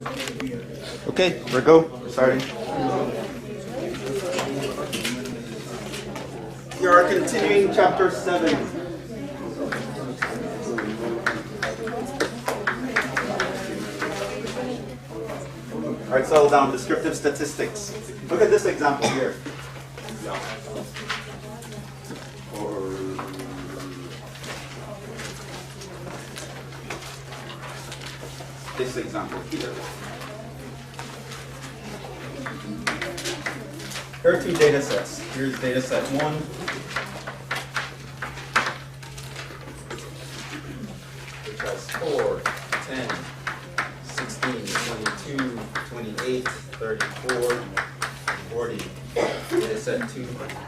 Okay, we're go. We're starting. We are continuing chapter 7. Alright, settle down. Descriptive statistics. Look at this example here. This example here. Here are two data sets. Here's data set 1. Which has 4, 10, 16, 22, 28, 34, 40. Data set 2. 25.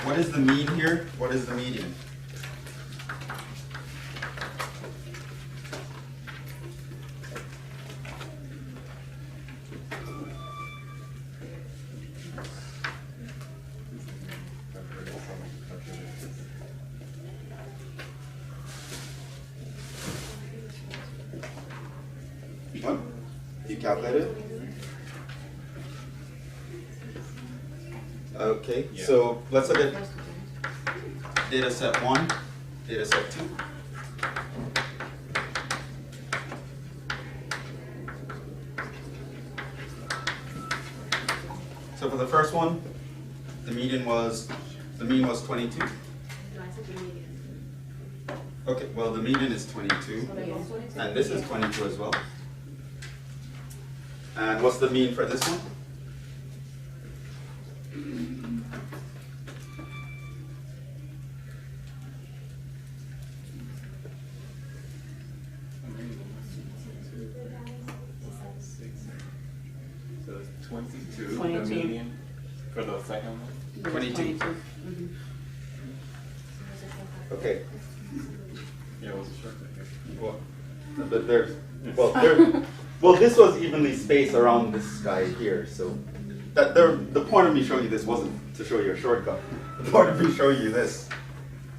What is the mean here? What is the median? What? You calculate it? Okay, yeah. So let's look at data set 1, data set 2. So for the first one, the mean was 22. Okay, well the median is 22, and this is 22 as well. And what's the mean for this one? So it's 22, the median for the second one? 22. Okay. Yeah, it was a short Well, this was evenly spaced around this guy here, so the point of me showing you this wasn't to show you a shortcut. The point of me showing you this.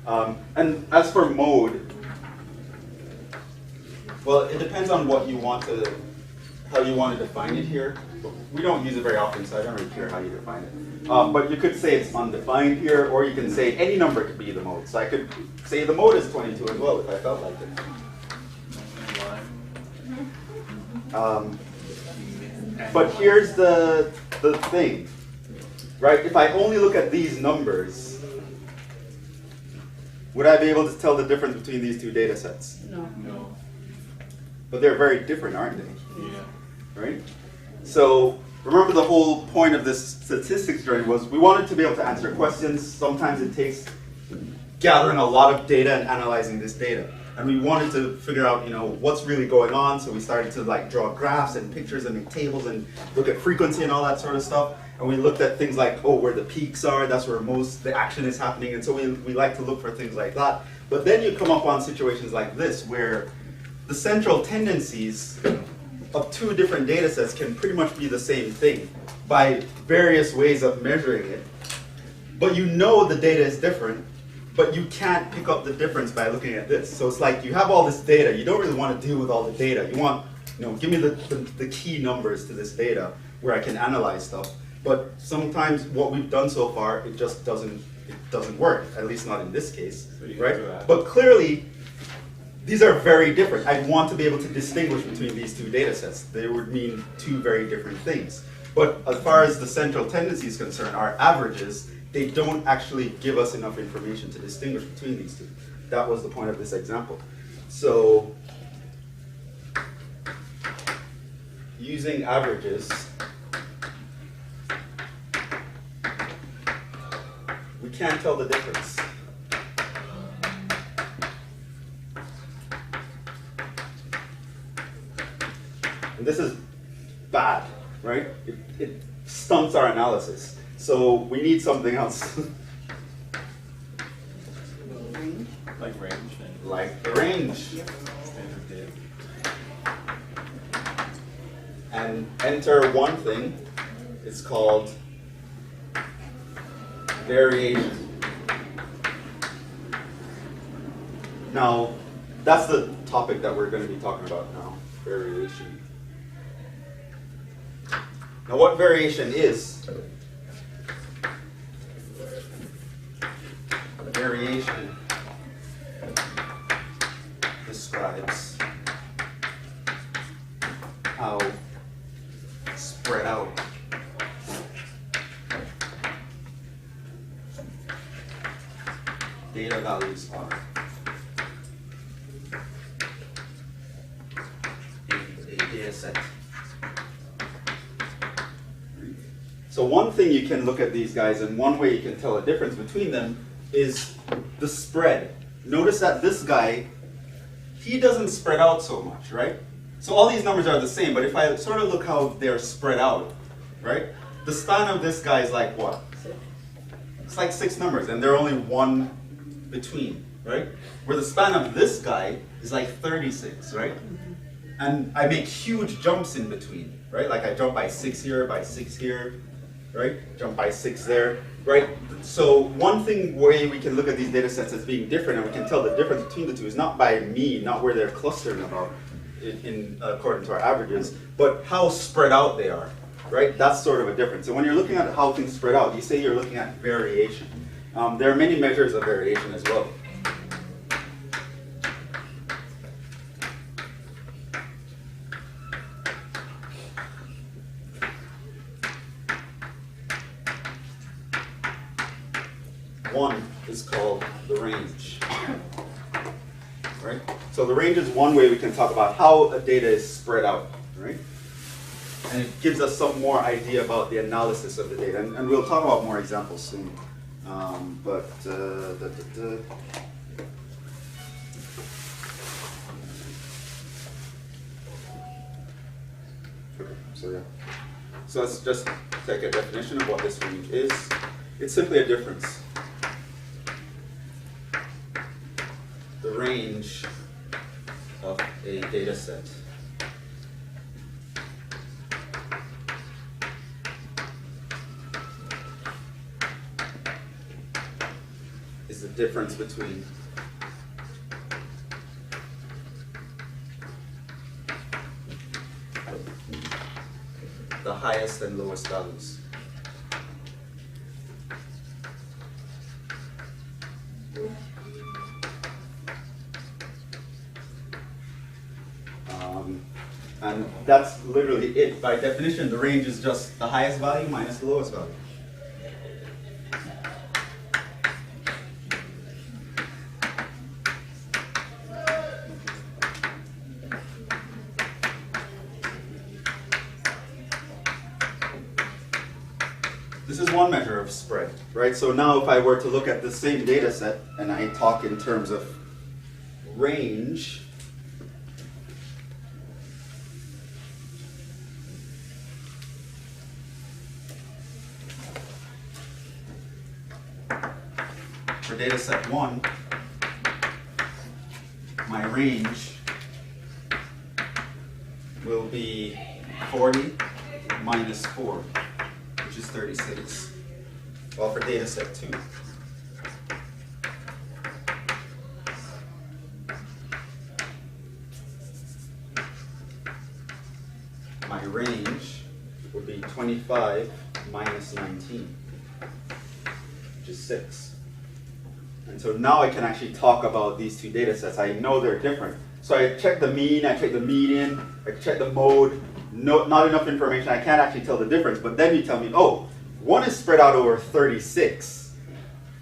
And as for mode, well, it depends on what you want to, how you want to define it here. We don't use it very often, so I don't really care how you define it. But you could say it's undefined here, or you can say any number could be the mode. So I could say the mode is 22 as well if I felt like it. But here's the thing, right? If I only look at these numbers, would I be able to tell the difference between these two data sets? No. But they're very different, aren't they? Yeah. Right? So remember the whole point of this statistics journey was we wanted to be able to answer questions. Sometimes it takes gathering a lot of data and analyzing this data. And we wanted to figure out, what's really going on. So we started to draw graphs and pictures and make tables and look at frequency and all that sort of stuff. And we looked at things like, where the peaks are, that's where most the action is happening. And so we like to look for things like that. But then you come up on situations like this where the central tendencies of two different data sets can pretty much be the same thing by various ways of measuring it. But the data is different. But you can't pick up the difference by looking at this. So it's like you have all this data. You don't really want to deal with all the data. You want, give me the key numbers to this data where I can analyze stuff. But sometimes what we've done so far, it just doesn't work. At least not in this case, so right? But clearly, these are very different. I want to be able to distinguish between these two data sets. They would mean two very different things. But as far as the central tendency is concerned, our averages, they don't actually give us enough information to distinguish between these two. That was the point of this example. So, using averages, we can't tell the difference. And this is bad, right? It stunts our analysis. So we need something else. Like range and like the range. Standard div. And enter one thing. It's called variation. Now, that's the topic that we're going to be talking about now, variation. Now, what variation is? Variation describes how spread out data values are in a data set. So one thing you can look at these guys, and one way you can tell a difference between them is the spread. Notice that this guy, he doesn't spread out so much, right? So all these numbers are the same, but if I sort of look how they're spread out, right? The span of this guy is like what? It's like 6 numbers, and they're only one between, right? Where the span of this guy is like 36, right? And I make huge jumps in between, right? Like I jump by 6 here, by 6 here, right? Jump by 6 there, right? So one way we can look at these data sets as being different, and we can tell the difference between the two, is not by mean, not where they're clustering about according to our averages, but how spread out they are, right? That's sort of a difference. And when you're looking at how things spread out, you say you're looking at variation. There are many measures of variation as well. One is called the range, right? So the range is one way we can talk about how a data is spread out, right? And it gives us some more idea about the analysis of the data. And we'll talk about more examples soon. Okay, so yeah. So let's just take a definition of what this range is. It's simply a difference. The range of a data set is the difference between the highest and lowest values. And that's literally it. By definition, the range is just the highest value minus the lowest value. This is one measure of spread, right? So now if I were to look at the same data set and I talk in terms of range, for data set 1, my range will be 40 minus 4, which is 36. Well, for data set 2, my range would be 25 minus 19, which is 6. And so now I can actually talk about these two data sets. I know they're different. So I check the mean, I check the median, I check the mode. No, not enough information, I can't actually tell the difference. But then you tell me, oh, one is spread out over 36,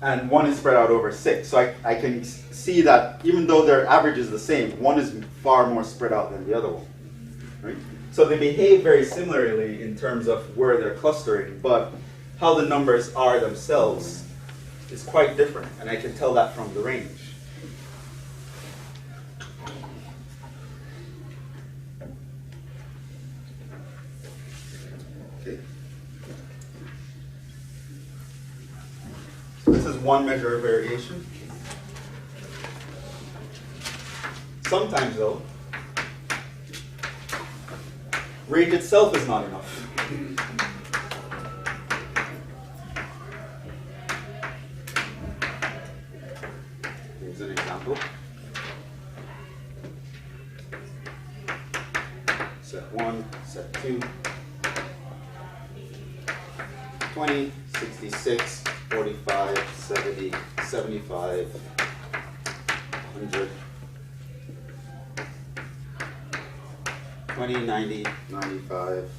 and one is spread out over 6. So I can see that even though their average is the same, one is far more spread out than the other one. Right? So they behave very similarly in terms of where they're clustering, but how the numbers are themselves is quite different, and I can tell that from the range. Okay. So this is one measure of variation. Sometimes though, range itself is not enough. Here's an example. Set 1, set 2, 20, 66, 45, 70, 75, 100, 20, 90, 95,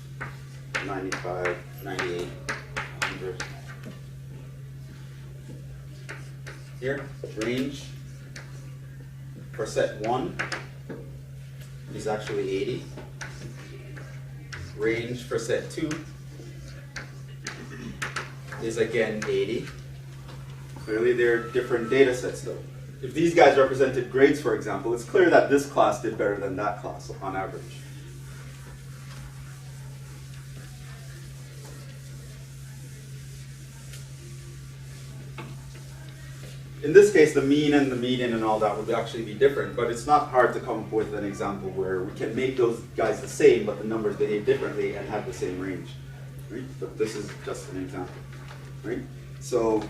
95, 98, 100. Here, range for set 1 is actually 80. Range for set 2 is again 80. Clearly they're different data sets though. If these guys represented grades, for example, it's clear that this class did better than that class on average. In this case, the mean and the median and all that would actually be different, but it's not hard to come up with an example where we can make those guys the same, but the numbers behave differently and have the same range. Right? But this is just an example. Right? So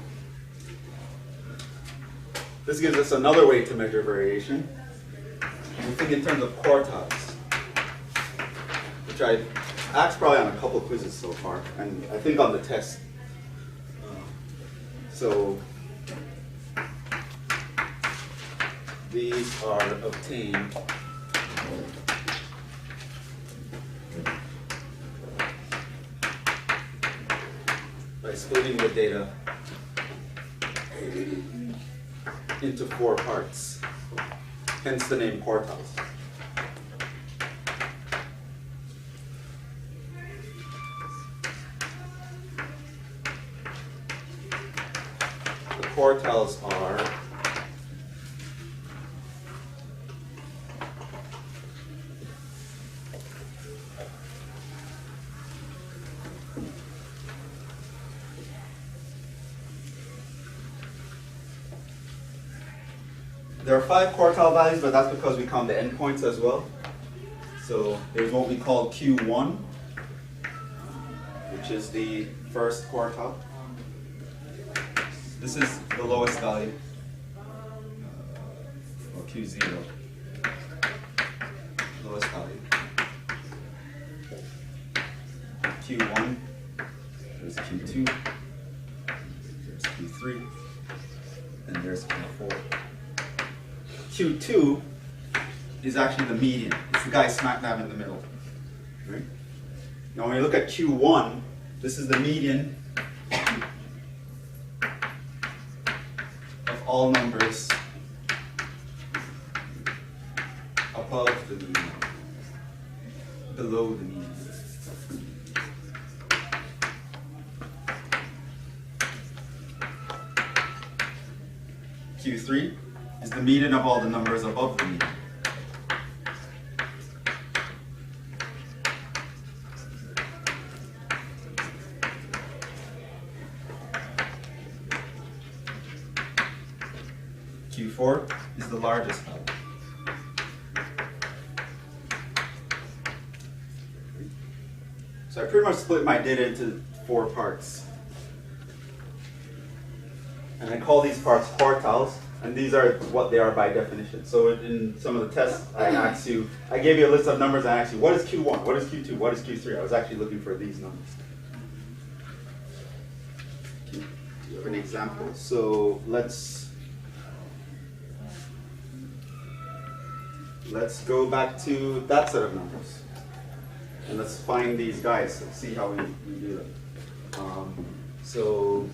this gives us another way to measure variation. We think in terms of quartiles, which I asked probably on a couple of quizzes so far, and I think on the test. So these are obtained by splitting the data into 4 parts, hence the name quartiles. The quartiles are there are 5 quartile values, but that's because we count the endpoints as well. So there's what we call Q1, which is the first quartile. This is the lowest value, or Q0, lowest value. Q1, there's Q2, there's Q3, and there's Q4. Q2 is actually the median. It's the guy smack dab in the middle. Right? Now when you look at Q1, this is the median of all numbers above the median, below the median. Q3 is the median of all the numbers above the median. Q4 is the largest value. So I pretty much split my data into 4 parts. And I call these parts quartiles, and these are what they are by definition. So in some of the tests, I gave you a list of numbers and I asked you, what is Q1, what is Q2, what is Q3? I was actually looking for these numbers. Do you have an example? So let's go back to that set of numbers. And let's find these guys and see how we do that. So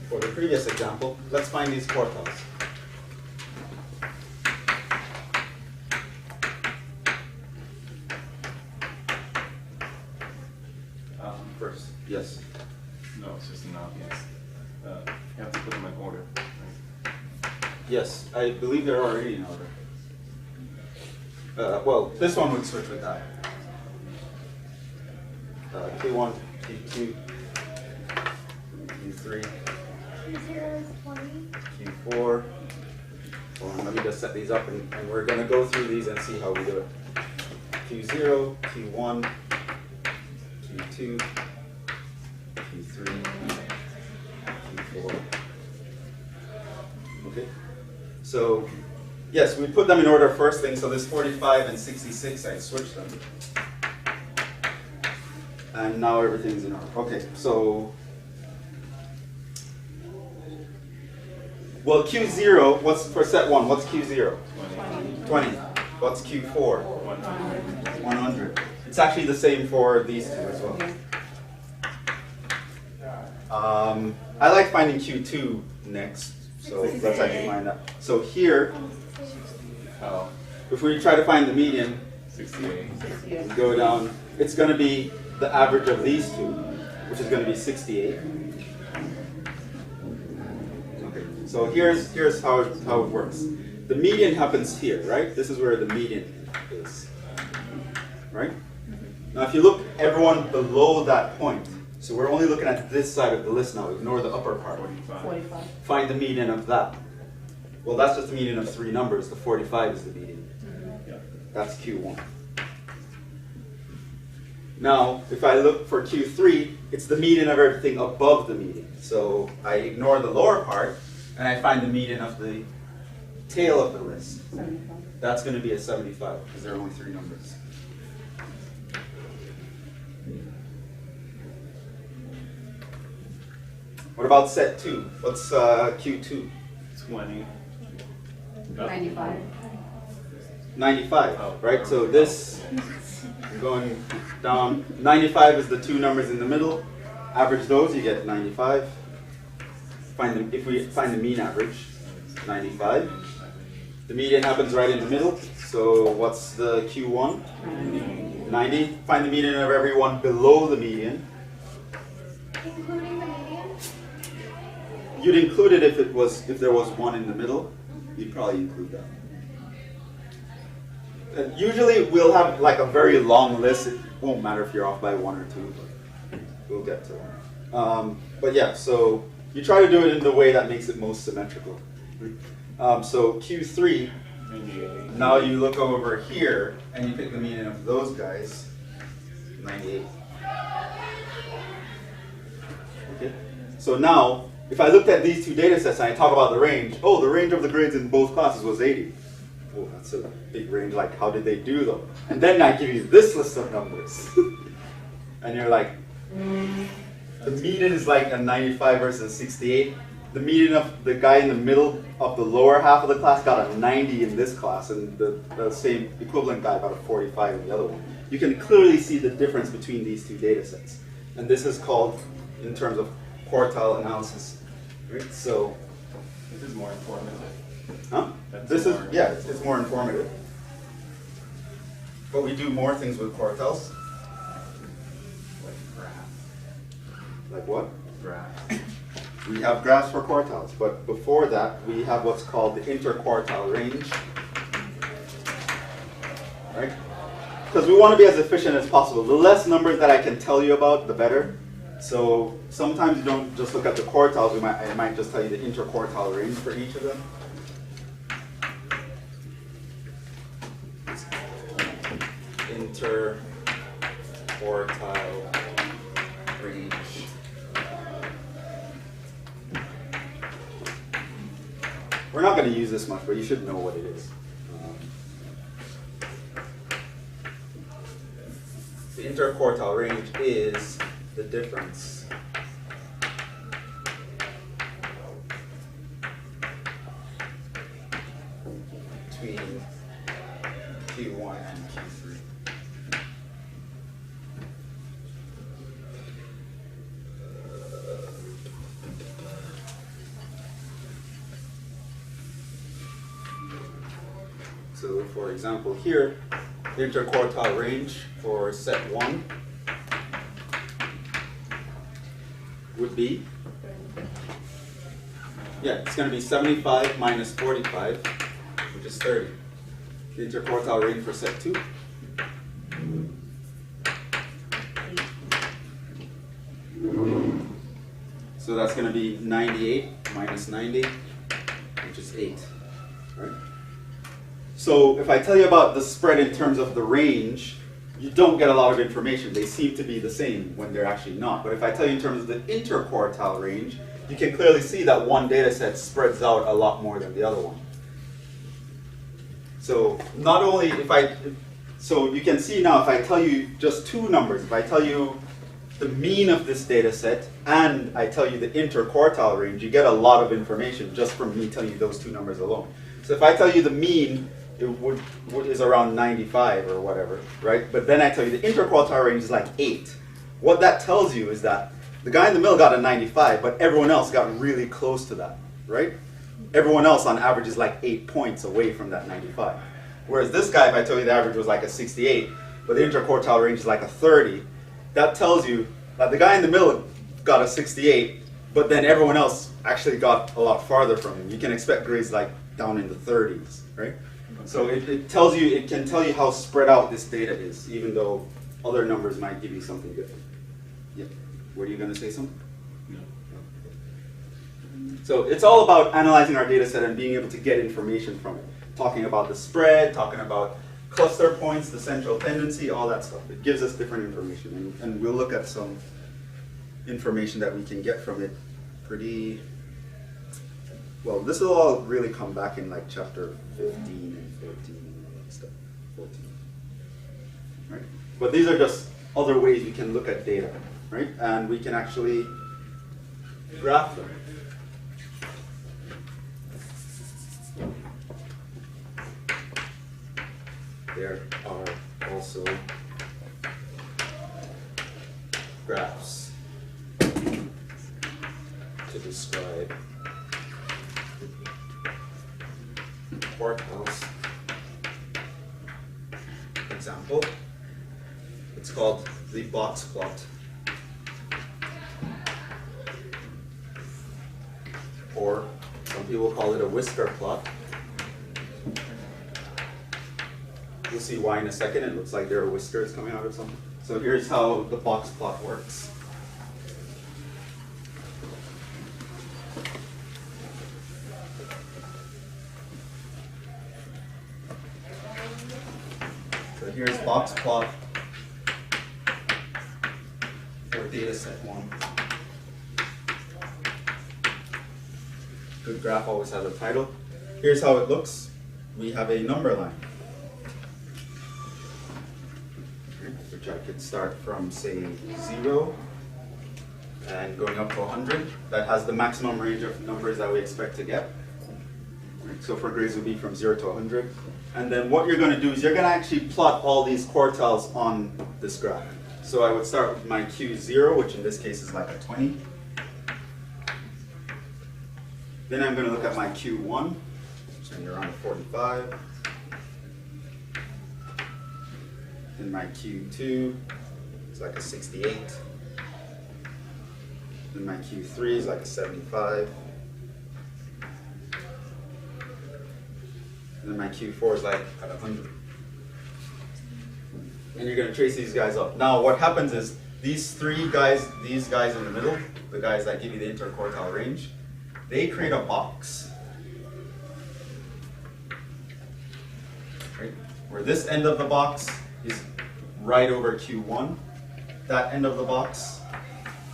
for the previous example, let's find these quartiles. First, yes. No, it's just an obvious. You have to put them in order. Right? Yes, I believe they're already in order. Well, this one would switch with that. Q1, Q2, Q3, Q0 is 20. Q4. Q4. Hold on, let me just set these up, and we're going to go through these and see how we do it. Q0, Q1, Q2, Q3, Q4. Okay. So, yes, we put them in order first thing. So this 45 and 66, I switched them. And now everything's in order. Okay, so, well, Q0, what's for set 1? What's Q0? 20. What's Q4? 100. It's actually the same for these two as well. I like finding Q2 next, so let's actually find that. So here, if we try to find the median, 68. go down, it's going to be the average of these two, which is going to be 68. Okay, so here's how it works. The median happens here, right? This is where the median is, right? Now if you look, everyone below that point, so we're only looking at this side of the list now, ignore the upper part. 45. Find the median of that. Well, that's just the median of 3 numbers. The 45 is the median. That's Q1. Now, if I look for Q3, it's the median of everything above the median. So I ignore the lower part, and I find the median of the tail of the list. 75. That's going to be a 75, because there are only 3 numbers. What about set 2? What's Q2? 20. 95. 95, Oh, right? So this, I'm going down. 95 is the 2 numbers in the middle. Average those, you get 95. If we find the mean average, 95. The median happens right in the middle. So what's the Q1? 90. Find the median of everyone below the median. Including the median? You'd include it if there was 1 in the middle. You'd probably include that. And usually we'll have like a very long list. It won't matter if you're off by 1 or 2, but we'll get to it. But yeah, so you try to do it in the way that makes it most symmetrical. So Q3, 98. now you look over here and you pick the median of those guys, 98. Okay. So now, if I looked at these 2 data sets and I talk about the range, oh, the range of the grades in both classes was 80. Oh, that's a big range, like how did they do though? And then I give you this list of numbers. And you're like, the median is like a 95 versus 68. The median of the guy in the middle of the lower half of the class got a 90 in this class, and the same equivalent guy got a 45 in the other one. You can clearly see the difference between these 2 data sets. And this is called, in terms of quartile analysis. Right? So, This is more informative. huh? That's This is, more- yeah, it's more informative. But we do more things with quartiles. Like graph. Like what? Graph. We have graphs for quartiles, but before that, we have what's called the interquartile range. Right? Because we want to be as efficient as possible. The less numbers that I can tell you about, the better. So sometimes you don't just look at the quartiles, I might just tell you the interquartile range for each of them. Interquartile range. We're not going to use this much, but you should know what it is. The interquartile range is the difference between Q1 and Q3. So for example here, the interquartile range for set 1 would be, yeah, it's going to be 75 minus 45, which is 30. The interquartile range for set 2. So that's going to be 98 minus 90, which is 8. Right? So if I tell you about the spread in terms of the range, you don't get a lot of information. They seem to be the same when they're actually not. But if I tell you in terms of the interquartile range, you can clearly see that one data set spreads out a lot more than the other one. So not only so you can see now if I tell you just two numbers, if I tell you the mean of this data set and I tell you the interquartile range, you get a lot of information just from me telling you those two numbers alone. So if I tell you the mean, it is around 95 or whatever, right? But then I tell you the interquartile range is like 8. What that tells you is that the guy in the middle got a 95, but everyone else got really close to that, right? Everyone else on average is like 8 points away from that 95. Whereas this guy, if I tell you the average was like a 68, but the interquartile range is like a 30, that tells you that the guy in the middle got a 68, but then everyone else actually got a lot farther from him. You can expect grades like down in the 30s, right? So it can tell you how spread out this data is, even though other numbers might give you something different. Yep. Were you going to say something? No. So it's all about analyzing our data set and being able to get information from it. Talking about the spread, talking about cluster points, the central tendency, all that stuff. It gives us different information. And we'll look at some information that we can get from it pretty... Well, this will all really come back in like chapter 15 and 13 and all that stuff. 14. Right? But these are just other ways we can look at data, right? And we can actually graph them. There are also graphs to describe quartiles. Example, it's called the box plot, or some people call it a whisker plot. You'll see why in a second. It looks like there are whiskers coming out of something. So here's how the box plot works. So here's box plot for data set 1. Good graph always has a title. Here's how it looks. We have a number line, which I could start from, say, 0 and going up to 100. That has the maximum range of numbers that we expect to get. So for grades would be from 0 to 100. And then what you're going to do is you're going to actually plot all these quartiles on this graph. So I would start with my Q0, which in this case is like a 20. Then I'm going to look at my Q1, which is around 45. Then my Q2 is like a 68. Then my Q3 is like a 75. And then my Q4 is like at 100. And you're going to trace these guys up. Now what happens is these guys in the middle, the guys that give you the interquartile range, they create a box. Right? Where this end of the box is right over Q1. That end of the box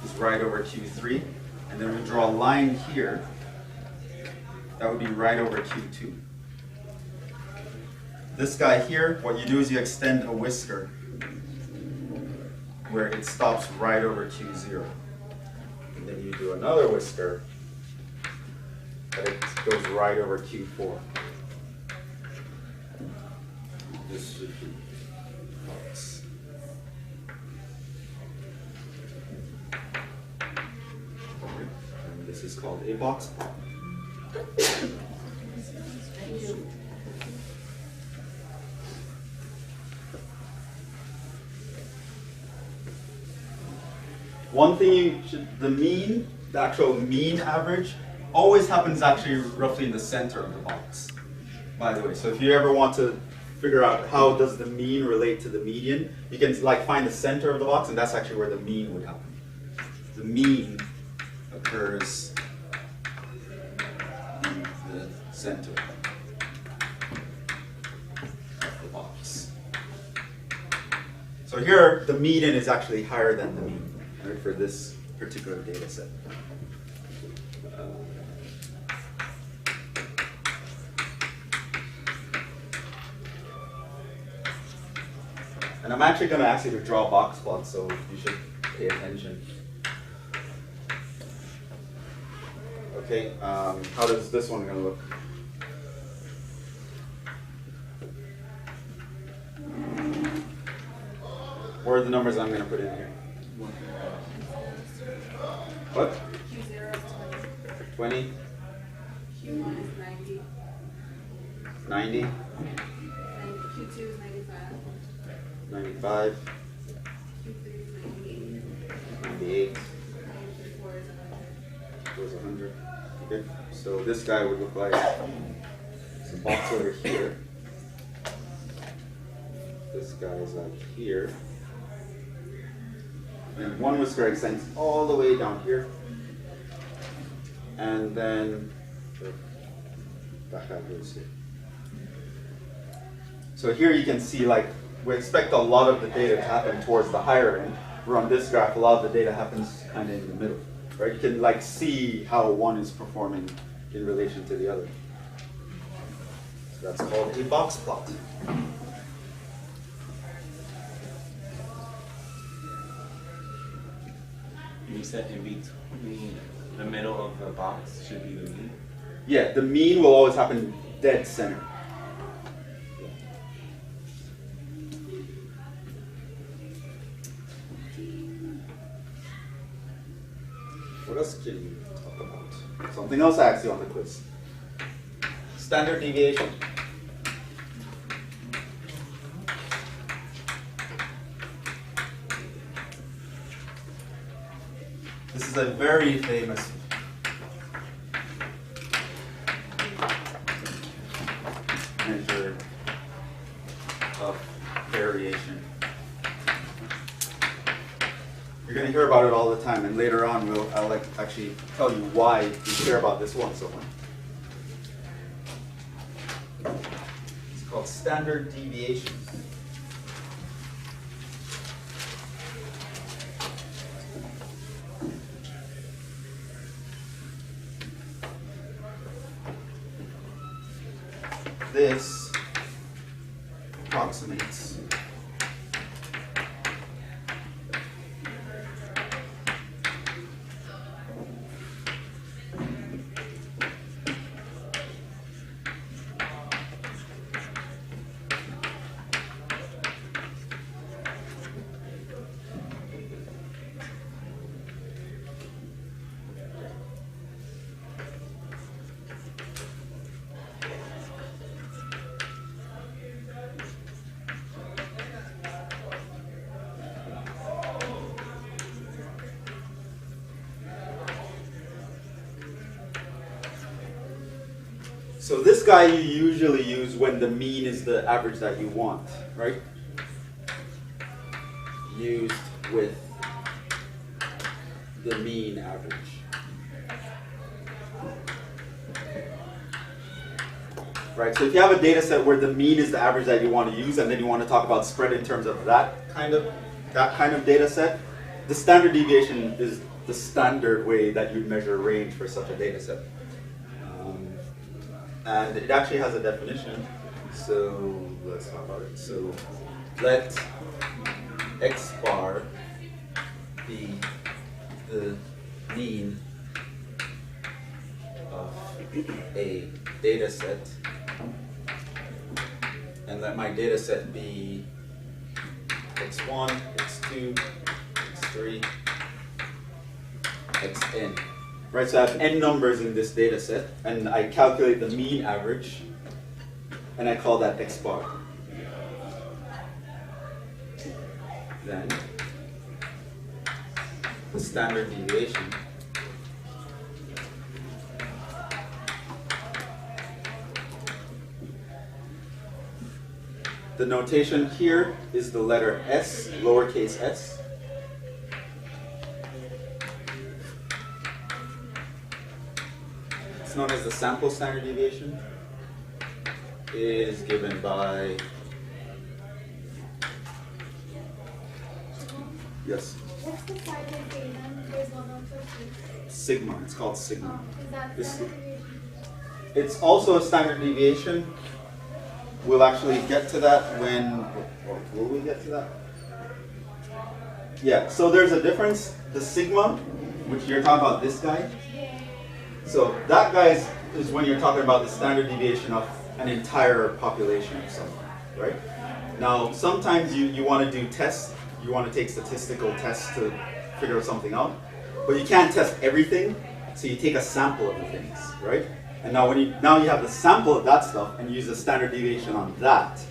is right over Q3. And then we draw a line here. That would be right over Q2. This guy here, what you do is you extend a whisker where it stops right over Q0. And then you do another whisker that it goes right over Q4. This should be box. And this is called a box plot. One thing the actual mean average, always happens actually roughly in the center of the box, by the way. So if you ever want to figure out how does the mean relate to the median, you can like find the center of the box, and that's actually where the mean would happen. The mean occurs in the center of the box. So here, the median is actually higher than the mean, right, for this particular data set. And I'm actually going to ask you to draw box plots, so you should pay attention. Okay, how does this one going to look? What are the numbers I'm going to put in here? What? Q0 is 20? 20. Q1 is 90. 90? And Q2 is 95. 95? Q3 is 98. 98? And Q4 is 100. Goes 100. Okay, so this guy would look like this box over here. This guy is like here. And one whisker extends all the way down here. And then that guy goes here. So here you can see, like, we expect a lot of the data to happen towards the higher end. Where on this graph, a lot of the data happens kind of in the middle. Right? You can like see how one is performing in relation to the other. So that's called a box plot. You said in between the middle of the box should be the mean. Yeah, the mean will always happen dead center. What else can you talk about? Something else I asked you on the quiz. Standard deviation. This is a very famous measure of variation. You're going to hear about it all the time, and later on I'll like actually tell you why we care about this one so much. It's called standard deviation. This approximates So this guy you usually use when the mean is the average that you want, right? Used with the mean average. Right, so if you have a data set where the mean is the average that you want to use, and then you want to talk about spread in terms of that kind of data set, the standard deviation is the standard way that you measure range for such a data set. And it actually has a definition, so let's talk about it. So let X bar be the mean of a data set, and let my data set be x1, x2, x3, xn. Right, so I have n numbers in this data set, and I calculate the mean average, and I call that x bar. Then the standard deviation the notation here is the letter S, lowercase s. it's known as the sample standard deviation, is given by, yes, What's the sign of Jhevon? There's one also. sigma. It's called sigma. Is that This- standard deviation? It's also a standard deviation. We'll actually get to that when, or will we get to that? Yeah, so there's a difference. The sigma, which you're talking about this guy. So that guy is when you're talking about the standard deviation of an entire population of someone, right? Now, sometimes you want to do tests. You want to take statistical tests to figure out something out. But you can't test everything, so you take a sample of the things, right? And now you have the sample of that stuff and use the standard deviation on that,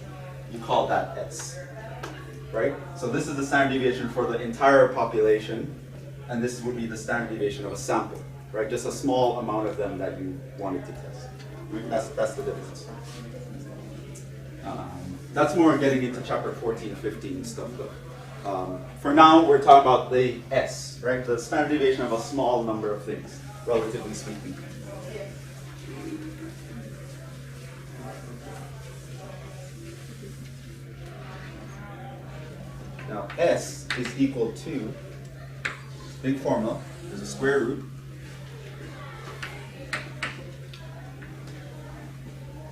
you call that S, right? So this is the standard deviation for the entire population, and this would be the standard deviation of a sample, right? Just a small amount of them that you wanted to test. That's the difference. That's more getting into chapter 14, 15 stuff though. For now, we're talking about the S, right? The standard deviation of a small number of things, relatively speaking. Now, S is equal to, big formula, there's a square root.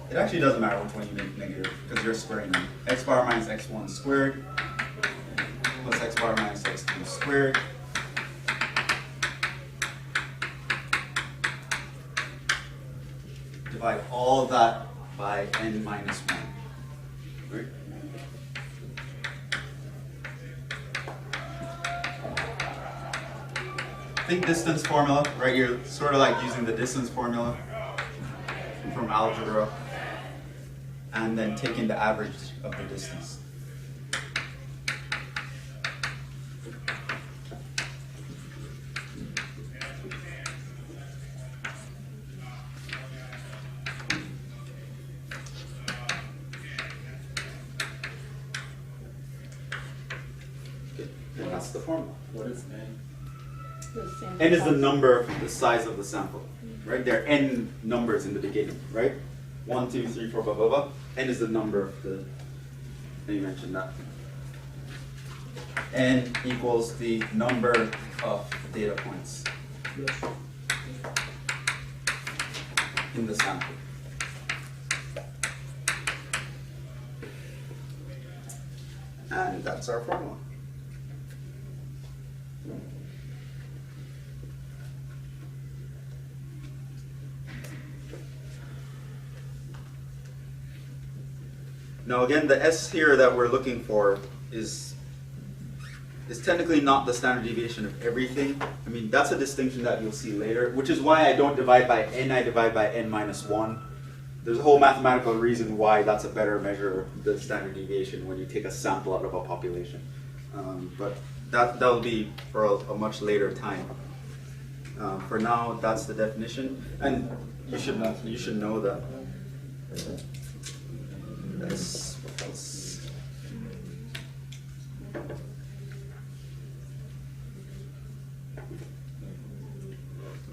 It actually doesn't matter which one you make negative, because you're squaring them. X bar minus x1 squared, plus x bar minus x2 squared. Divide all of that by n minus 1. Right? Think distance formula, right? You're sort of like using the distance formula from algebra and then taking the average of the distance. Okay, and that's the formula. What is N? N is the number, the size of the sample, right? There are n numbers in the beginning, right? 1, 2, 3, 4, blah, blah, blah. N is the number of the, and you mentioned that. N equals the number of data points in the sample. And that's our formula. Now again, the S here that we're looking for is technically not the standard deviation of everything. I mean, that's a distinction that you'll see later, which is why I don't divide by n, I divide by n minus 1. There's a whole mathematical reason why that's a better measure of the standard deviation when you take a sample out of a population. But that'll be for a much later time. For now, that's the definition, and you should know that. That's what else.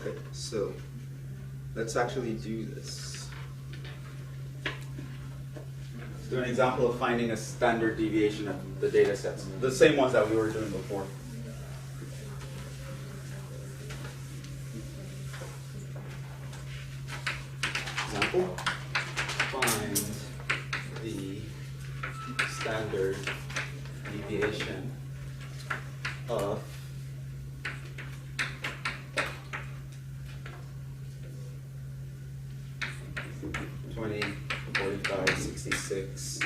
Okay, so let's actually do this. Let's do an example of finding a standard deviation of the data sets, the same ones that we were doing before. Example, find the standard deviation of (20, 45, 66,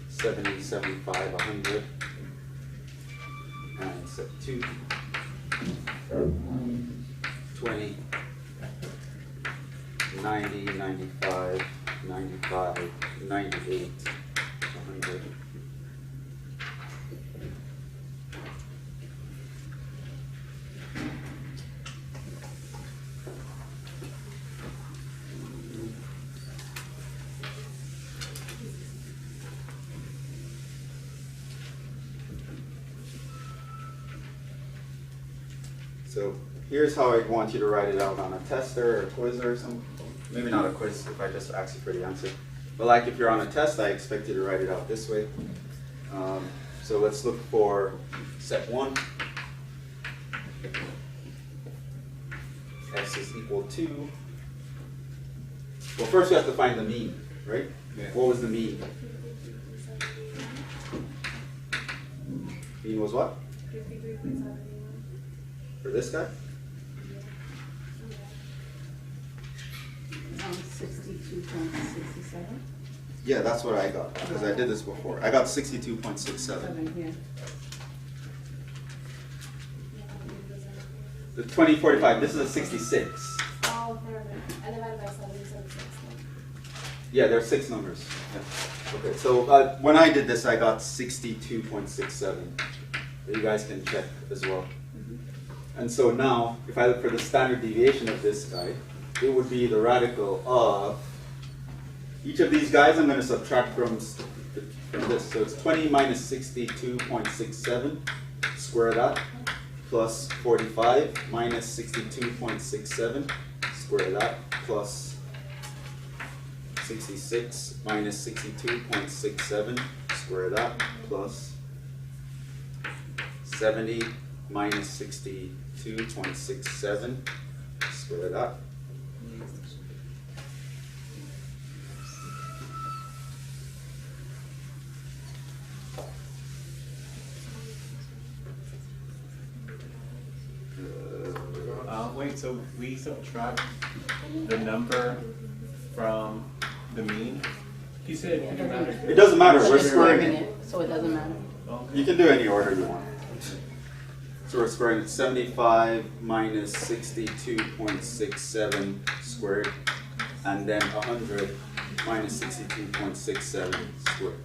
70, 75, 100, and set 2, 20, 90, 95, 95, 98, 100. So here's how I want you to write it out on a tester or a quiz or something. Maybe not a quiz if I just ask you for the answer. But like if you're on a test, I expect you to write it out this way. So let's look for set 1. X is equal to, well, first we have to find the mean, right? Yeah. What was the mean? Mean was what? 53.71. For this guy? 62.67. Yeah, that's what I got, because I did this before. I got 62.67. 7 here. The 2045, this is a 66. Oh, never mind. I divided by 7, so it's 6. Yeah, there are 6 numbers. Yeah. Okay, so when I did this, I got 62.67. You guys can check as well. And so now, if I look for the standard deviation of this guy, it would be the radical of each of these guys. I'm going to subtract from this. So it's 20 minus 62.67, square that, plus 45 minus 62.67, square that, plus 66 minus 62.67, square that, plus 70 minus 62.67, square that. Wait, so we subtract the number from the mean? He said it didn't matter. It doesn't matter, But we're it's squaring squaring it. it, so it doesn't matter. Okay. You can do any order you want. So we're squaring it 75 minus 62.67 squared, and then 100 minus 62.67 squared.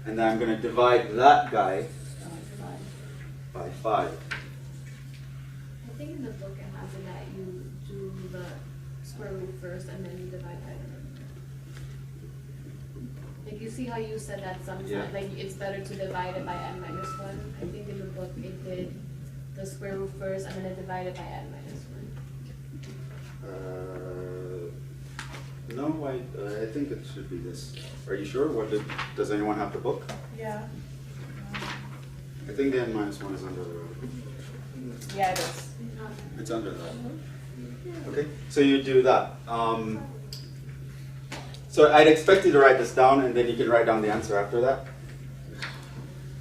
And then I'm going to divide that guy by 5. I think in the book it has it that you do the square root first and then you divide by the number. Like you see how you said that sometimes, Yeah. like it's better to divide it by n minus 1. I think in the book it did the square root first and then it divided by n minus 1. No, I think it should be this. Are you sure? Does anyone have the book? Yeah. I think the n minus 1 is under the. Yeah, it is. It's under that. Okay, so you do that. So I'd expect you to write this down, and then you can write down the answer after that.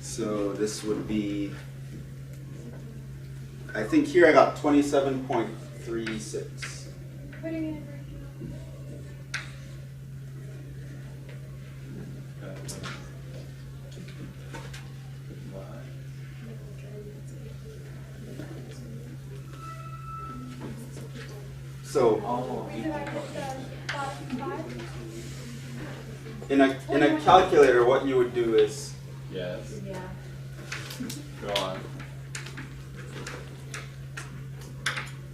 So this would be, I think here I got 27.36. Putting it in So Oh, We divided the bottom 5. in a calculator, what you would do is yes. Yeah. Go on.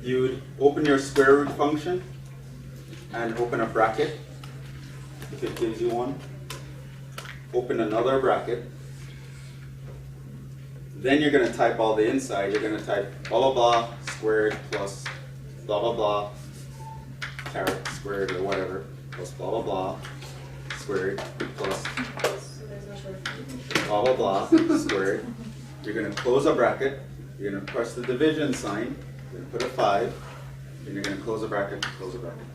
you would open your square root function and open a bracket if it gives you one. Open another bracket. Then you're going to type all the inside. You're going to type blah blah blah squared plus blah blah blah caret squared or whatever plus blah blah blah squared plus So there's no short blah blah blah squared. You're going to close a bracket. You're going to press the division sign. You're going to put a 5. And you're going to close a bracket, close a bracket.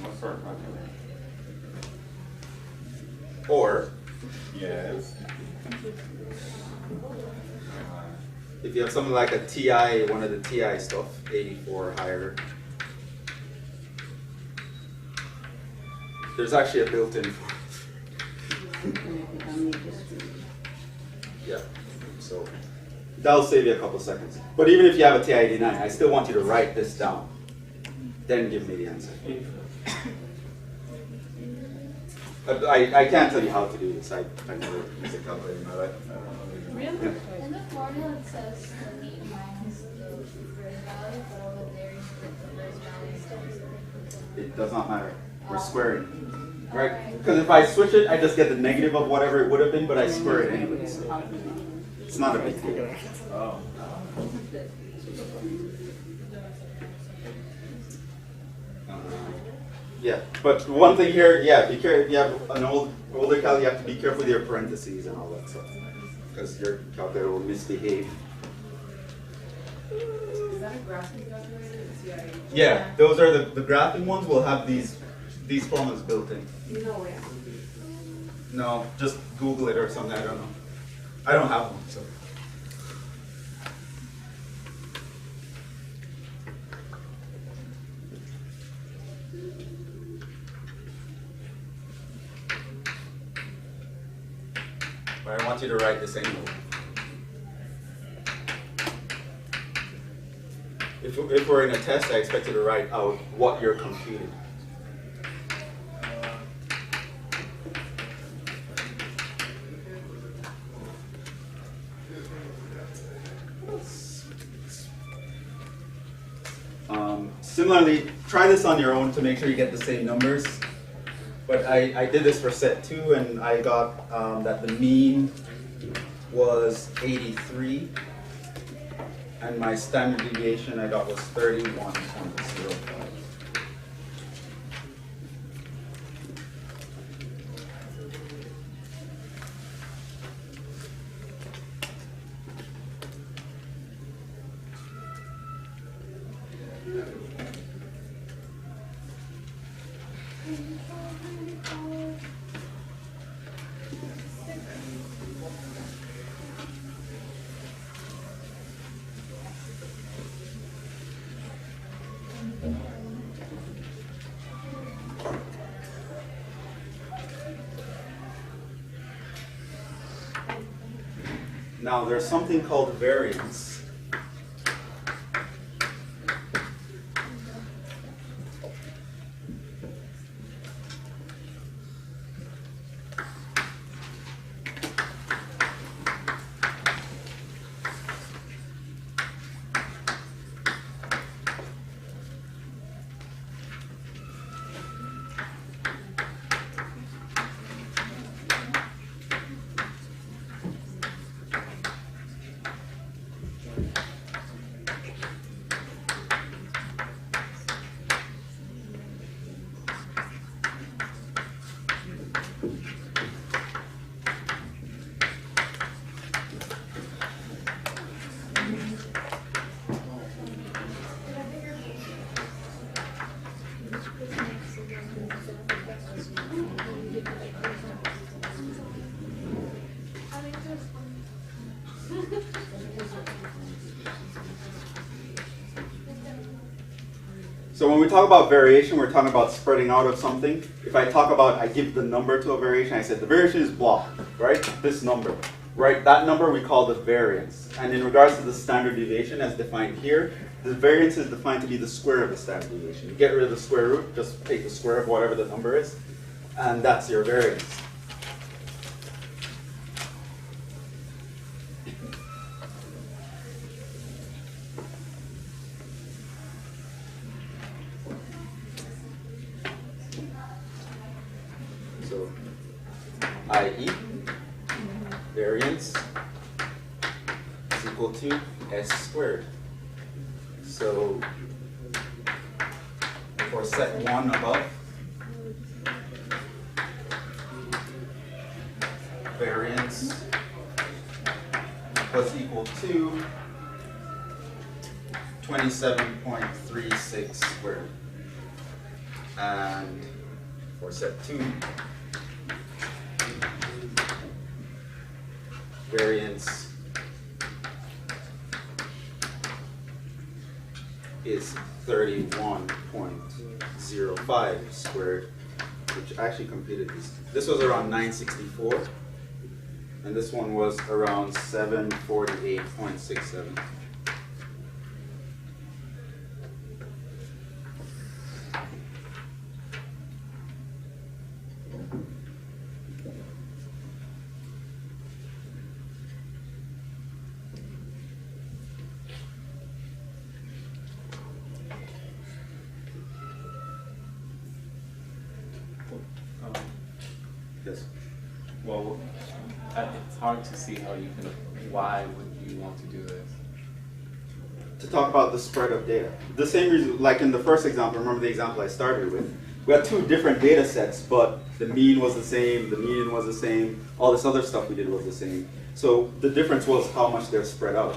What's our calculator? Or Yes. if you have something like a TI, one of the TI stuff, 84 or higher, there's actually a built-in for it. Yeah, so that'll save you a couple seconds. But even if you have a TI-89, I still want you to write this down. Then give me the answer. I can't tell you how to do this. I never used a calculator in my life. Really? In the formula it says the mean minus the first value, but over there you put the first value. It does not matter. We're squaring. Right? Because if I switch it, I just get the negative of whatever it would have been, but I square it anyways. It's not a big deal. Oh. Yeah, but one thing here, yeah, be careful. If you have an older cal, you have to be careful with your parentheses and all that stuff, because your calculator will misbehave. Is that a graphing calculator? CIA? Yeah, those are the graphing ones. Will have these formulas built in. You know where? No, just Google it or something. I don't know. I don't have one, so. But I want you to write this anyway. If we're in a test, I expect you to write out what you're computing. Similarly, try this on your own to make sure you get the same numbers. But I did this for set 2, and I got that the mean was 83, and my standard deviation I got was 31.05. Now there's something called variance. So when we talk about variation, we're talking about spreading out of something. If I talk about, I give the number to a variation, I said the variation is blah, right? This number, right? That number we call the variance. And in regards to the standard deviation as defined here, the variance is defined to be the square of the standard deviation. You get rid of the square root, just take the square of whatever the number is, and that's your variance. So, i.e., variance is equal to s squared. So, for set 1 above, variance was equal to 27.36 squared. And for set 2, variance is 31.05 squared, which actually computed this. This was around 964, and this one was around 748.67. Yes. Well, it's hard to see how you can why would you want to do this? To talk about the spread of data. The same reason, like in the first example, remember the example I started with? We had two different data sets, but the mean was the same, the median was the same, all this other stuff we did was the same. So the difference was how much they're spread out.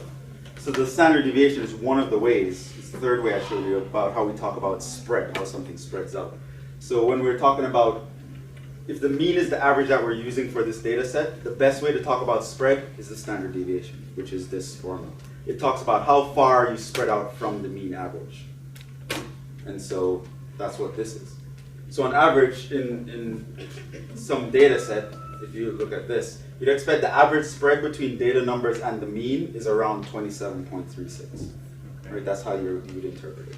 So the standard deviation is one of the ways, it's the third way I showed you about how we talk about spread, how something spreads out. So when we're talking about, if the mean is the average that we're using for this data set, the best way to talk about spread is the standard deviation, which is this formula. It talks about how far you spread out from the mean average. And so that's what this is. So on average, in some data set, if you look at this, you'd expect the average spread between data numbers and the mean is around 27.36. Right? That's how you would interpret it.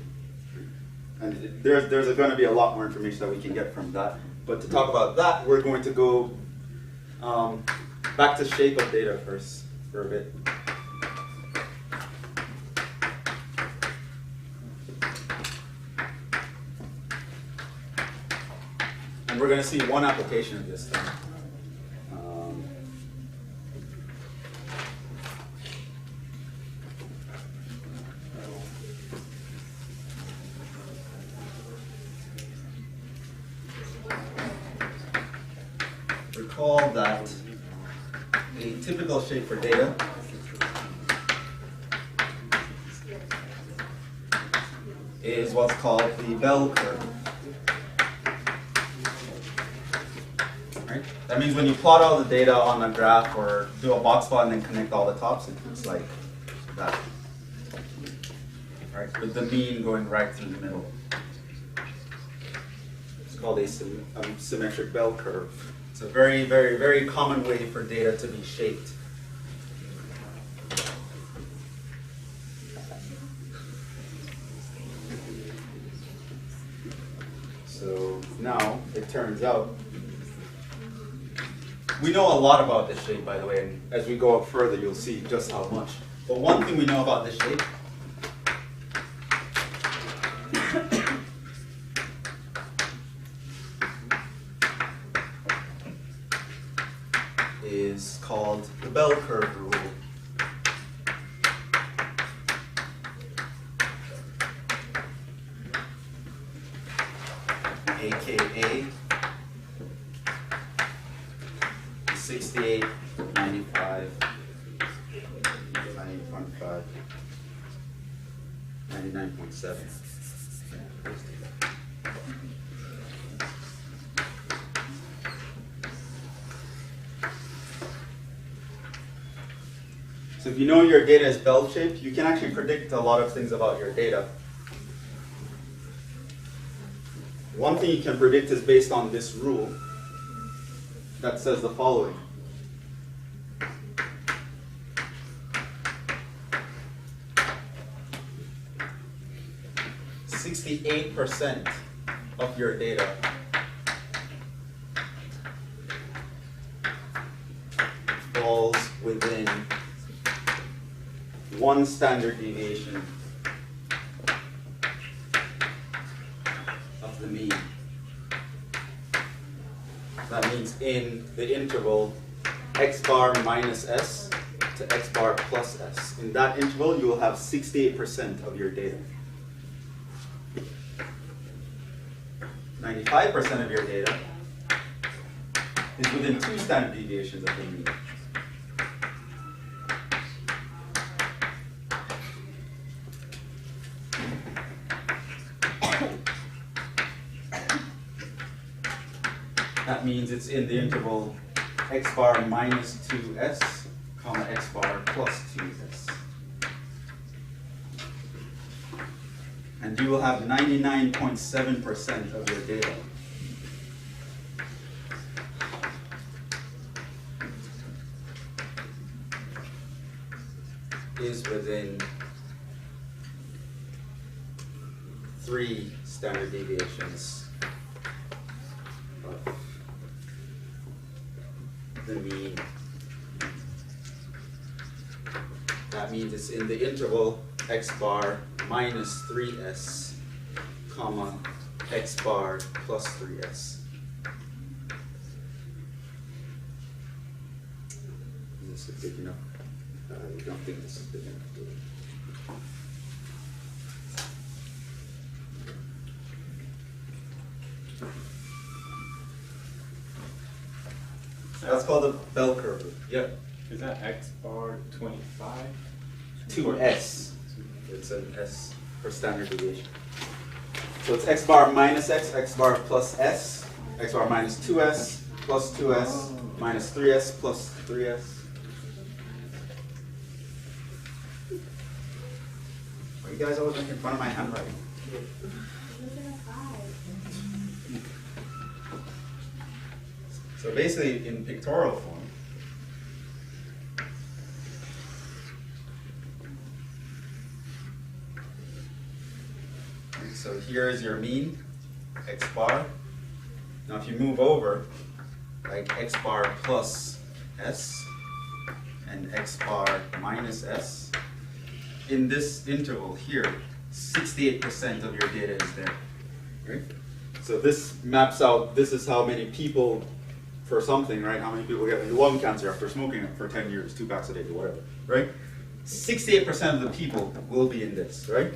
And there's going to be a lot more information that we can get from that. But to talk about that, we're going to go back to shape of data first for a bit. And we're going to see one application of this thing. Recall that a typical shape for data is what's called the bell curve. Right? That means when you plot all the data on a graph or do a box plot and then connect all the tops, it looks like that. Right? With the mean going right through the middle. It's called a symmetric bell curve. It's a very, very, very common way for data to be shaped. So now it turns out, we know a lot about this shape, by the way, and as we go up further, you'll see just how much. But one thing we know about this shape is called the bell curve rule. AKA 68, 95, 90.5, 99.7. So if you know your data is bell-shaped, you can actually predict a lot of things about your data. One thing you can predict is based on this rule that says the following. "68% of your data falls within one standard deviation of the mean." That means in the interval x bar minus s to x bar plus s. In that interval, you will have 68% of your data. 95% of your data is within two standard deviations of the mean. That means it's in the interval x bar minus 2s, comma x bar plus 2s. And you will have 99.7% of your data is within 3 standard deviations of the mean. That means it's in the interval x bar minus 3s, comma x bar plus 3s. Is this big enough? I don't think this is big enough to do it. That's called a bell curve. Yep. Is that X bar 25? 2S. It's an S for standard deviation. So it's x bar minus x bar plus s, x bar minus 2s, plus 2s, minus 3s, plus 3s. Why are you guys always making fun of my handwriting? So basically, in pictorial form, so here is your mean, x bar. Now if you move over, like x bar plus s and x bar minus s, in this interval here, 68% of your data is there, right? So this maps out, this is how many people for something, right? How many people get lung cancer after smoking it for 10 years, 2 packs a day or whatever, right? 68% of the people will be in this, right?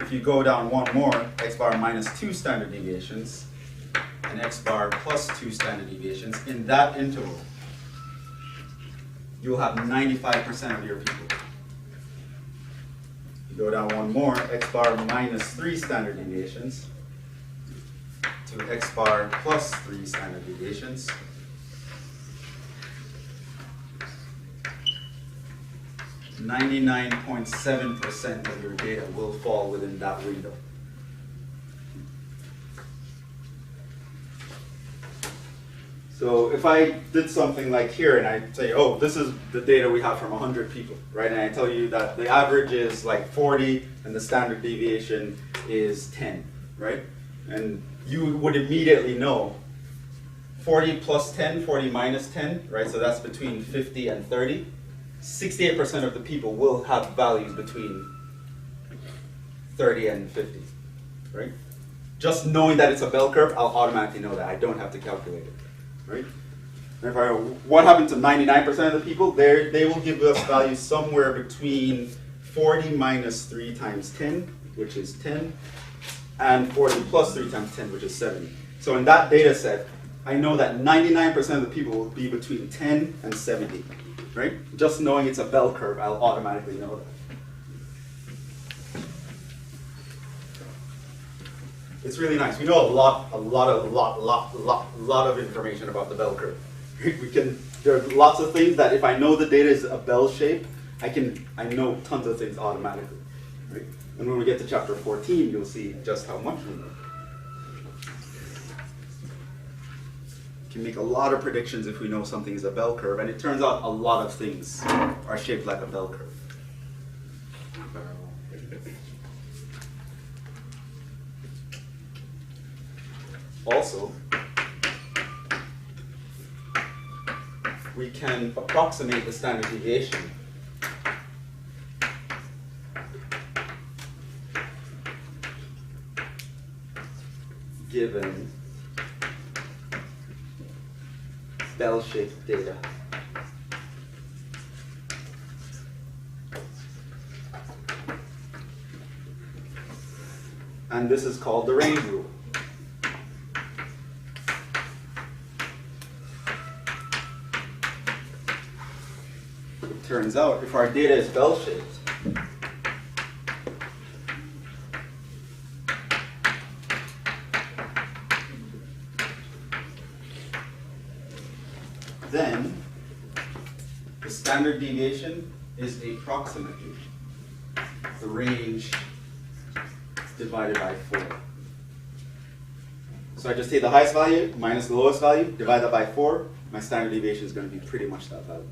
If you go down one more, x bar minus 2 standard deviations and x bar plus 2 standard deviations, in that interval, you'll have 95% of your people. You go down one more, x bar minus 3 standard deviations to x bar plus 3 standard deviations. (99.7% of your data will fall within that window. So if I did something like here and I say, oh, this is the data we have from 100 people, right? And I tell you that the average is like 40 and the standard deviation is 10, right? And you would immediately know 40 plus 10, 40 minus 10, right? So that's between 50 and 30. 68% of the people will have values between 30 and 50, right? Just knowing that it's a bell curve, I'll automatically know that. I don't have to calculate it, right? And if I, what happened to 99% of the people? They will give us values somewhere between 40 minus 3 times 10, which is 10, and 40 plus 3 times 10, which is 70. So in that data set, I know that 99% of the people will be between 10 and 70, right? Just knowing it's a bell curve, I'll automatically know that. It's really nice. We know a lot of information about the bell curve. There are lots of things that if I know the data is a bell shape, I know tons of things automatically, right? And when we get to chapter 14, you'll see just how much we know. We can make a lot of predictions if we know something is a bell curve, and it turns out a lot of things are shaped like a bell curve. Also, we can approximate the standard deviation given bell-shaped data. And this is called the range rule. It turns out if our data is bell-shaped, then the standard deviation is approximately the range divided by 4. So I just take the highest value minus the lowest value, divide that by 4, my standard deviation is going to be pretty much that value.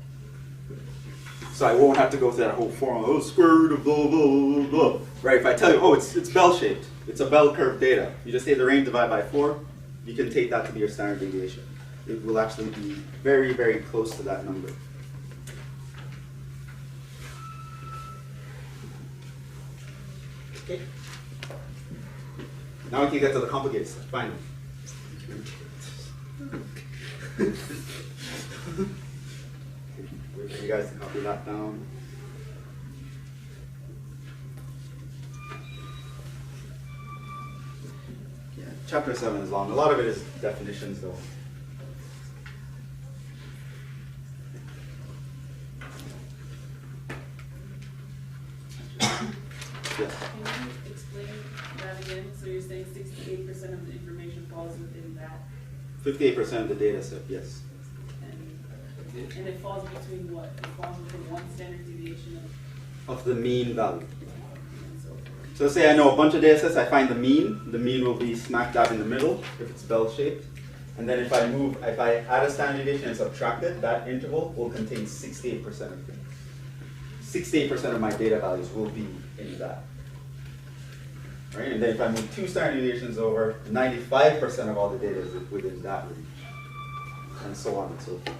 So I won't have to go through that whole formula, oh, square root of blah, blah, blah, blah. Right, if I tell you, oh, it's bell-shaped, it's a bell curve data, you just take the range divided by 4, you can take that to be your standard deviation. It will actually be very, very close to that number. Okay. Now we can get to the complicated stuff, finally. you guys to copy that down. Yeah, chapter 7 is long. A lot of it is definitions though. Yeah. Can you explain that again? So you're saying 68% of the information falls within that, 58% of the data set, yes. and it falls between what? It falls within one standard deviation Of the mean value. and so forth. So say I know a bunch of data sets, I find the mean will be smack dab in the middle if it's bell-shaped. And then if I add a standard deviation and subtract it, that interval will contain 68% of it. 68% of my data values will be in that. Right? And then if I move 2 standard deviations over, 95% of all the data is within that range. And so on and so forth.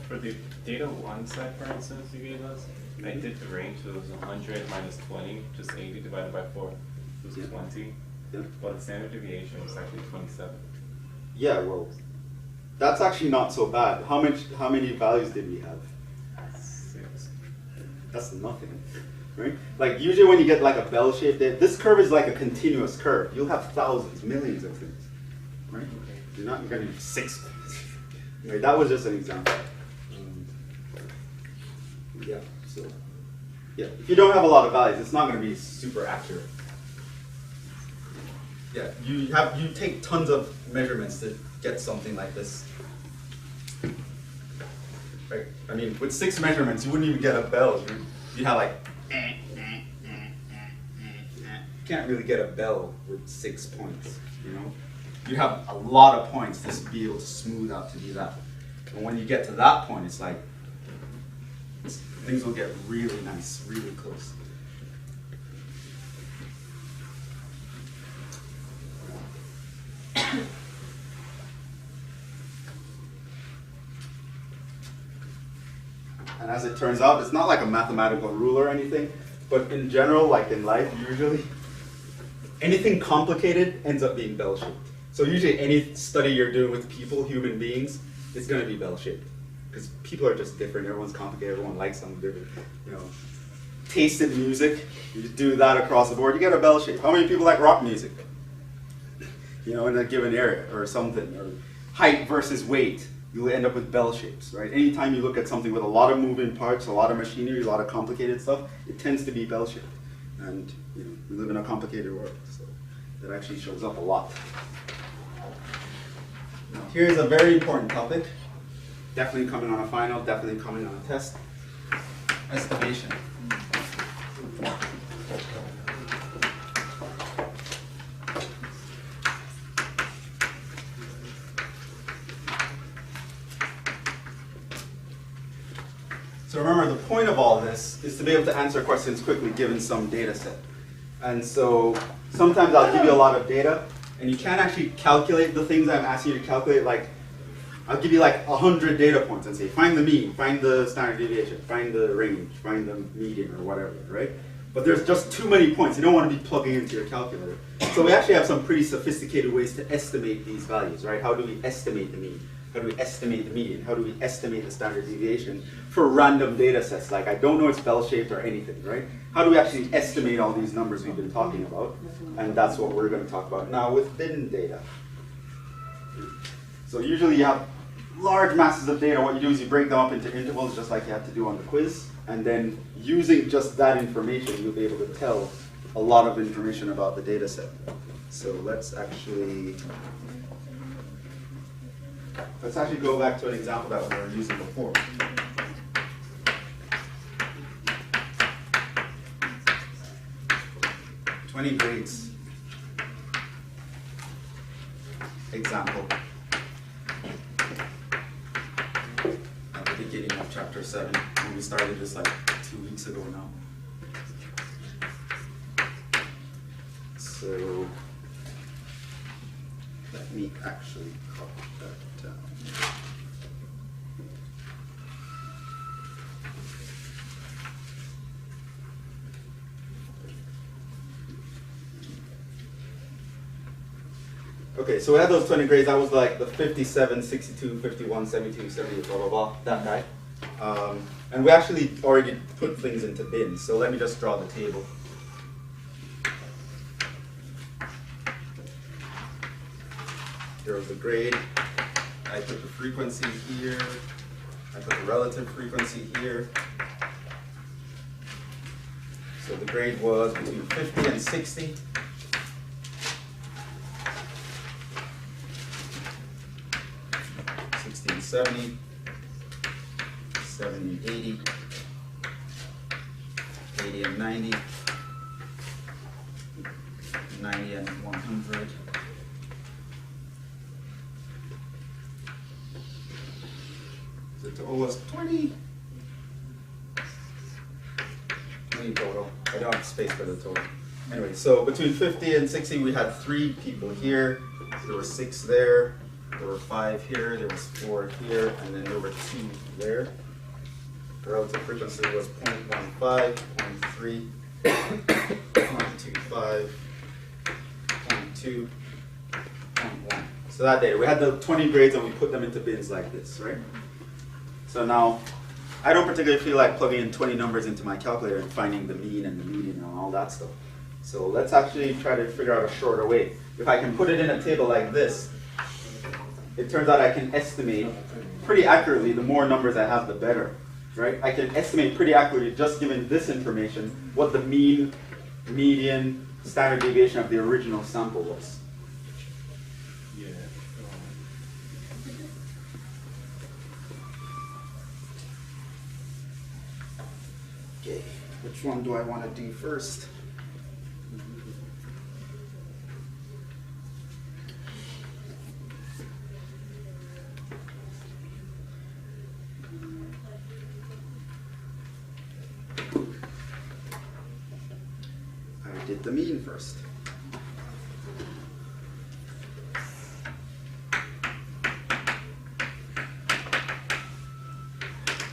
For the data one set, for instance, you gave us, I did the range, so it was 100 minus 20, just 80 divided by 4, it was Yeah. 20. Yeah. But the standard deviation was actually 27. Yeah, well, that's actually not so bad. How many values did we have? 6. That's nothing, right? Like usually when you get like a bell-shaped data, this curve is like a continuous curve. You'll have thousands, millions of things, right? You're not going to 6. Right, that was just an example. Yeah, so yeah, if you don't have a lot of values, it's not going to be super accurate. Yeah, you take tons of measurements to get something like this. Right? I mean, with 6 measurements, you wouldn't even get a bell. You'd have like, you can't really get a bell with 6 points, you know? You have a lot of points to be able to smooth out to do that. And when you get to that point, it's like, things will get really nice, really close. And as it turns out, it's not like a mathematical rule or anything, but in general, like in life, usually, anything complicated ends up being bell-shaped. So usually any study you're doing with people, human beings, it's going to be bell-shaped. Because people are just different, everyone's complicated, everyone likes something different. You know, taste in music, you do that across the board, you get a bell shape. How many people like rock music? You know, in a given area or something. Or height versus weight, you'll end up with bell shapes, right? Anytime you look at something with a lot of moving parts, a lot of machinery, a lot of complicated stuff, it tends to be bell-shaped. And you know, we live in a complicated world, so that actually shows up a lot. Now, here's a very important topic. Definitely coming on a final, definitely coming on a test. Estimation. So remember, the point of all this is to be able to answer questions quickly given some data set. And so sometimes I'll give you a lot of data, and you can't actually calculate the things I'm asking you to calculate. Like, I'll give you like 100 data points and say, find the mean, find the standard deviation, find the range, find the median, or whatever, right? But there's just too many points. You don't want to be plugging into your calculator. So we actually have some pretty sophisticated ways to estimate these values, right? How do we estimate the mean? How do we estimate the median? How do we estimate the standard deviation for random data sets? Like, I don't know it's bell-shaped or anything, right? How do we actually estimate all these numbers we've been talking about? And that's what we're going to talk about now within data. So usually you have large masses of data. What you do is you break them up into intervals just like you had to do on the quiz. And then using just that information, you'll be able to tell a lot of information about the data set. So let's actually go back to an example that we were using before. "20 grades example at the beginning of chapter 7, when we started this like 2 weeks ago now. So let me actually copy that down. Okay, so we had those 20 grades. That was like the 57, 62, 51, 72, 78, blah, blah, blah, that guy. And we actually already put things into bins, so let me just draw the table. There was the grade. I put the frequency here. I put the relative frequency here. So the grade was between 50 and 60. And 70, 70 and 80, 80 and 90, 90 and 100. So the total was 20 total. I don't have space for the total. Anyway, so between 50 and 60, we had 3 people here. There were 6 there. There were 5 here, there was 4 here, and then there were 2 there. The relative frequency was 0.15, 0.3, 0.25, 0.2, 0.1. So that day, we had the 20 grades and we put them into bins like this, right? So now, I don't particularly feel like plugging in 20 numbers into my calculator and finding the mean and the median and all that stuff. So let's actually try to figure out a shorter way. If I can put it in a table like this, it turns out I can estimate pretty accurately. The more numbers I have, the better, right? I can estimate pretty accurately, just given this information, what the mean, median, standard deviation of the original sample was. Yeah. Okay, which one do I want to do first? I did the mean first.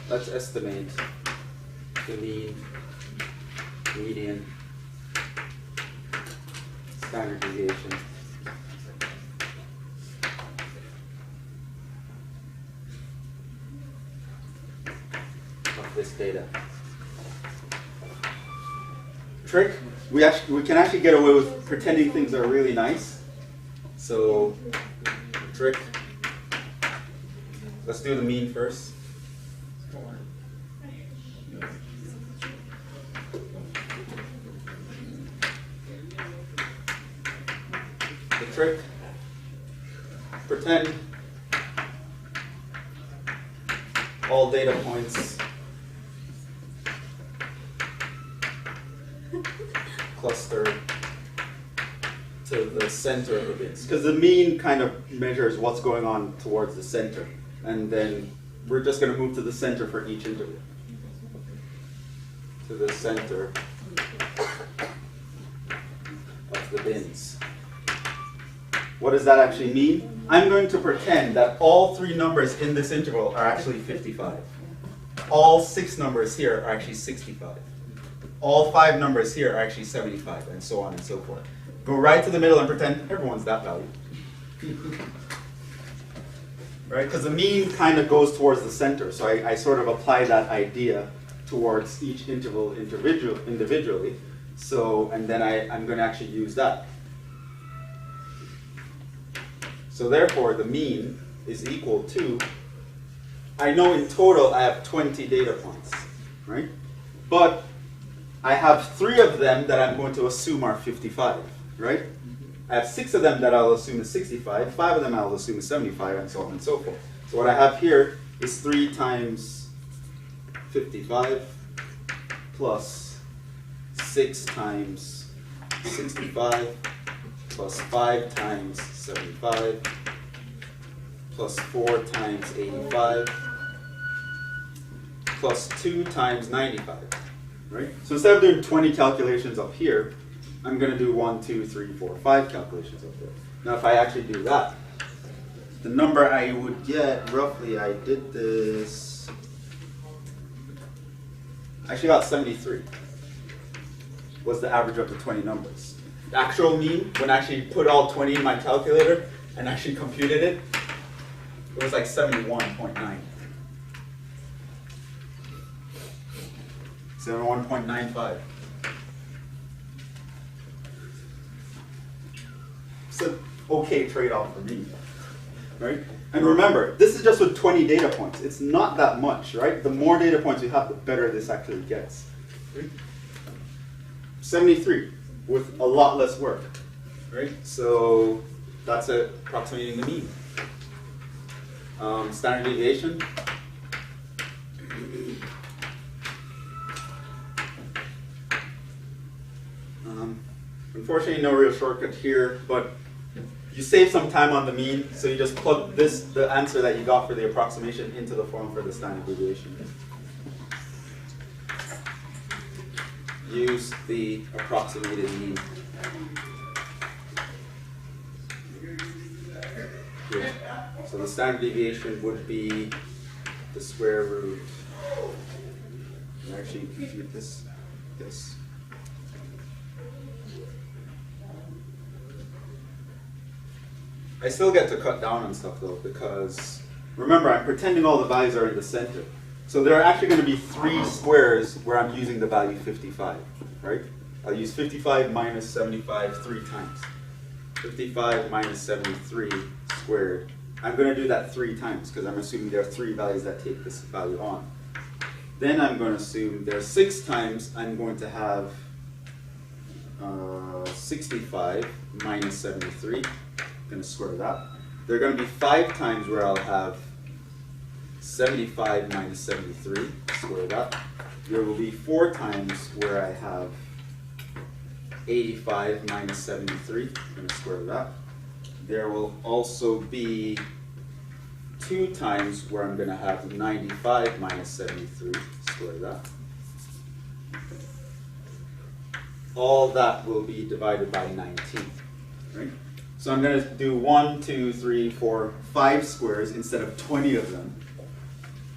Let's estimate the mean, median, standard deviation of this data. Trick, we can actually get away with pretending things are really nice. So, trick, let's do the mean first. The trick, pretend all data points cluster to the center of the bins. Because the mean kind of measures what's going on towards the center. And then we're just going to move to the center for each interval. To the center of the bins. What does that actually mean? I'm going to pretend that all 3 numbers in this interval are actually 55. All 6 numbers here are actually 65. All 5 numbers here are actually 75, and so on and so forth. Go right to the middle and pretend everyone's that value. Right? Because the mean kind of goes towards the center, so I sort of apply that idea towards each interval individually. So, and then I'm going to actually use that. So therefore, the mean is equal to, I know in total I have 20 data points, right? But I have 3 of them that I'm going to assume are 55, right? I have 6 of them that I'll assume is 65, 5 of them I'll assume is 75, and so on and so forth. So what I have here is 3 times 55 plus 6 times 65 plus 5 times 75 plus 4 times 85 plus 2 times 95. Right? So instead of doing 20 calculations up here, I'm going to do 1, 2, 3, 4, 5 calculations up there. Now if I actually do that, the number I would get roughly, I did this, I actually got 73 was the average of the 20 numbers. The actual mean, when I actually put all 20 in my calculator and actually computed it, it was like 71.9. 71.95. It's an okay trade-off for me, right? And remember, this is just with 20 data points. It's not that much, right? The more data points you have, the better this actually gets. 73 with a lot less work, right? So that's approximating the mean. Standard deviation. Unfortunately, no real shortcut here, but you save some time on the mean, so you just plug the answer that you got for the approximation into the form for the standard deviation. Use the approximated mean. Here. So the standard deviation would be the square root. And actually compute this. I still get to cut down on stuff though, because remember, I'm pretending all the values are in the center. So there are actually going to be 3 squares where I'm using the value 55, right? I'll use 55 minus 75 3 times. 55 minus 73 squared. I'm going to do that 3 times because I'm assuming there are 3 values that take this value on. Then I'm going to assume there are 6 times I'm going to have 65 minus 73. I'm going to square that. There are going to be 5 times where I'll have 75 minus 73, square that. There will be 4 times where I have 85 minus 73, I'm going to square that. There will also be 2 times where I'm going to have 95 minus 73, square that. All that will be divided by 19, right? So I'm going to do 1, 2, 3, 4, 5 squares instead of 20 of them.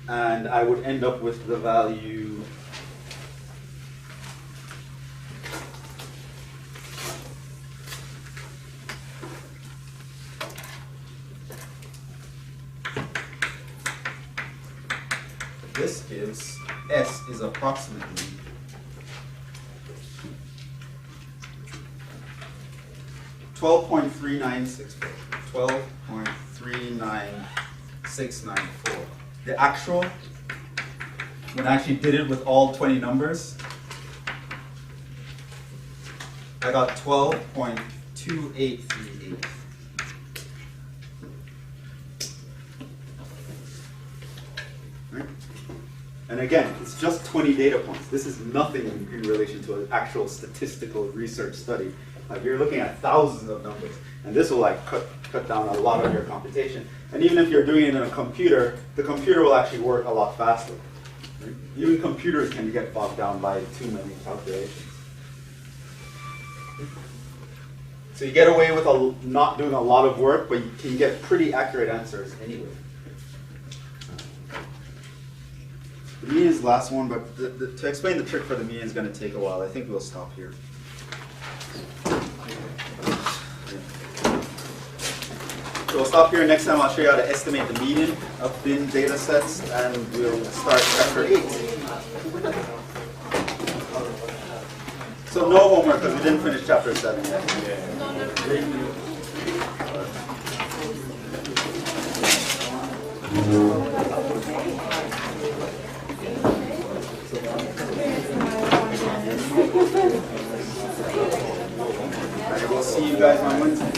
And I would end up with the value this gives S is approximately 12.3964. 12.39694. The actual, when I actually did it with all 20 numbers, I got 12.2838. Right? And again, it's just 20 data points. This is nothing in relation to an actual statistical research study. Like you're looking at thousands of numbers, and this will like cut down a lot of your computation. And even if you're doing it in a computer, the computer will actually work a lot faster. Right? Even computers can get bogged down by too many calculations. So you get away with not doing a lot of work, but you can get pretty accurate answers anyway. The mean is the last one, but to explain the trick for the mean is going to take a while. I think we'll stop here. So we'll stop here. Next time I'll show you how to estimate the median of bin data sets, and we'll start chapter 8. So no homework because we didn't finish chapter 7 yet. Alright, we'll see you guys on Wednesday.